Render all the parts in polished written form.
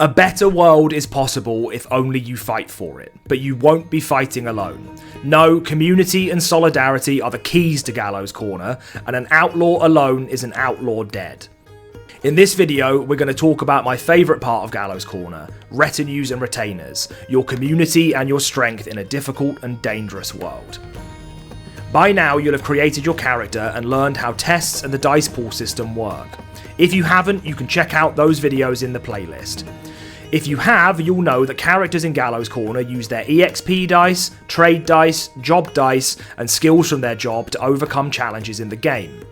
A better world is possible if only you fight for it, but you won't be fighting alone. No, community and solidarity are the keys to Gallows Corner, and an outlaw alone is an outlaw dead. In this video, we're going to talk about my favourite part of Gallows Corner, Retinues and Retainers, your community and your strength in a difficult and dangerous world. By now, you'll have created your character and learned how tests and the dice pool system work. If you haven't, you can check out those videos in the playlist. If you have, you'll know that characters in Gallows Corner use their EXP dice, trade dice, job dice, and skills from their job to overcome challenges in the game.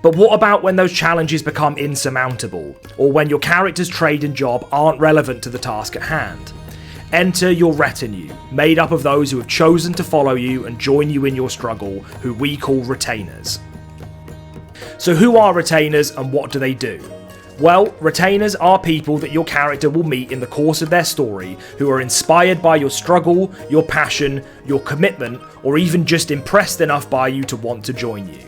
But what about when those challenges become insurmountable, or when your character's trade and job aren't relevant to the task at hand? Enter your retinue, made up of those who have chosen to follow you and join you in your struggle, who we call retainers. So who are retainers and what do they do? Well, retainers are people that your character will meet in the course of their story who are inspired by your struggle, your passion, your commitment, or even just impressed enough by you to want to join you.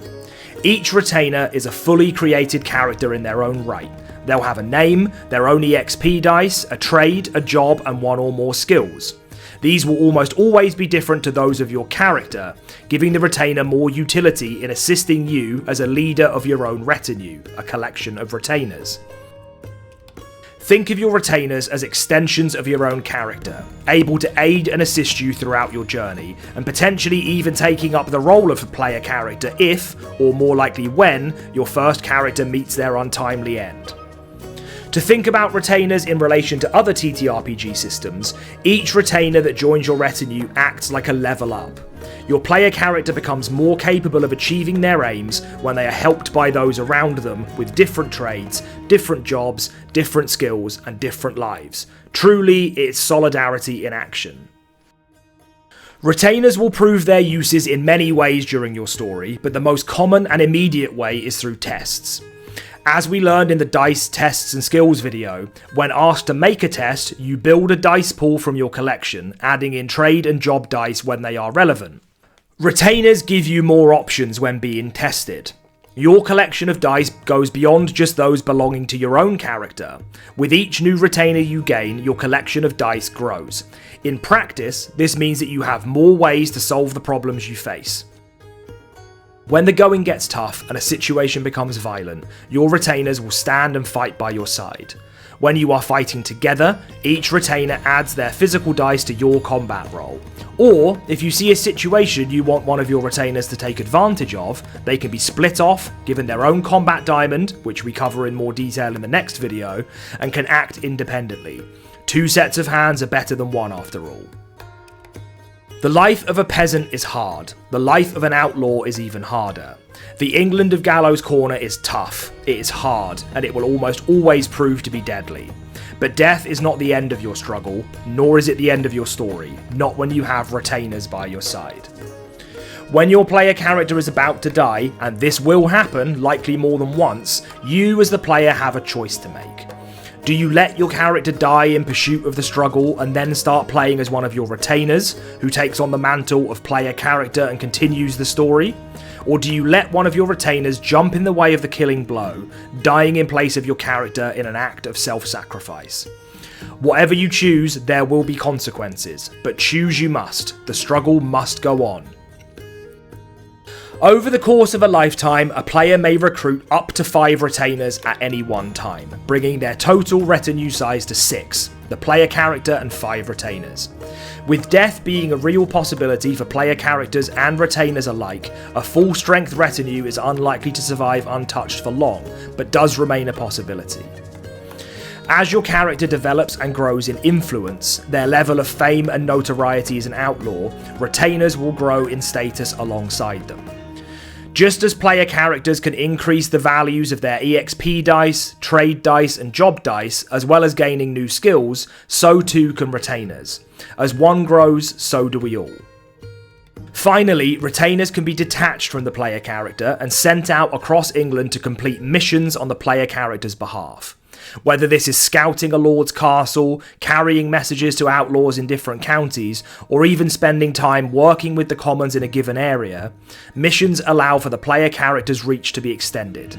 Each retainer is a fully created character in their own right. They'll have a name, their own EXP dice, a trade, a job, and one or more skills. These will almost always be different to those of your character, giving the retainer more utility in assisting you as a leader of your own retinue, a collection of retainers. Think of your retainers as extensions of your own character, able to aid and assist you throughout your journey, and potentially even taking up the role of a player character if, or more likely when, your first character meets their untimely end. To think about retainers in relation to other TTRPG systems, each retainer that joins your retinue acts like a level up. Your player character becomes more capable of achieving their aims when they are helped by those around them with different trades, different jobs, different skills, and different lives. Truly, it's solidarity in action. Retainers will prove their uses in many ways during your story, but the most common and immediate way is through tests. As we learned in the dice, tests and skills video, when asked to make a test, you build a dice pool from your collection, adding in trade and job dice when they are relevant. Retainers give you more options when being tested. Your collection of dice goes beyond just those belonging to your own character. With each new retainer you gain, your collection of dice grows. In practice, this means that you have more ways to solve the problems you face. When the going gets tough and a situation becomes violent, your retainers will stand and fight by your side. When you are fighting together, each retainer adds their physical dice to your combat roll. Or, if you see a situation you want one of your retainers to take advantage of, they can be split off, given their own combat diamond, which we cover in more detail in the next video, and can act independently. Two sets of hands are better than one after all. The life of a peasant is hard. The life of an outlaw is even harder. The England of Gallows Corner is tough, it is hard, and it will almost always prove to be deadly. But death is not the end of your struggle, nor is it the end of your story, not when you have retainers by your side. When your player character is about to die, and this will happen, likely more than once, you as the player have a choice to make. Do you let your character die in pursuit of the struggle and then start playing as one of your retainers, who takes on the mantle of player character and continues the story? Or do you let one of your retainers jump in the way of the killing blow, dying in place of your character in an act of self-sacrifice? Whatever you choose, there will be consequences, but choose you must. The struggle must go on. Over the course of a lifetime, a player may recruit up to 5 retainers at any one time, bringing their total retinue size to 6, the player character and 5 retainers. With death being a real possibility for player characters and retainers alike, a full-strength retinue is unlikely to survive untouched for long, but does remain a possibility. As your character develops and grows in influence, their level of fame and notoriety as an outlaw, retainers will grow in status alongside them. Just as player characters can increase the values of their EXP dice, trade dice, and job dice, as well as gaining new skills, so too can retainers. As one grows, so do we all. Finally, retainers can be detached from the player character and sent out across England to complete missions on the player character's behalf. Whether this is scouting a lord's castle, carrying messages to outlaws in different counties, or even spending time working with the commons in a given area, missions allow for the player character's reach to be extended.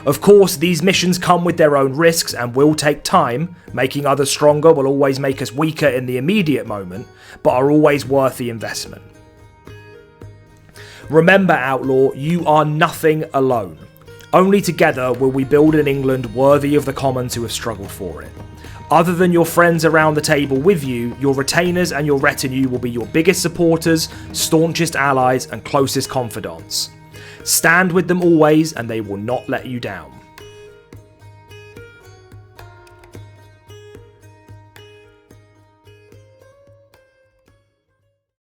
Of course, these missions come with their own risks and will take time. Making others stronger will always make us weaker in the immediate moment, but are always worth the investment. Remember, Outlaw, you are nothing alone. Only together will we build an England worthy of the commons who have struggled for it. Other than your friends around the table with you, your retainers and your retinue will be your biggest supporters, staunchest allies, and closest confidants. Stand with them always, and they will not let you down.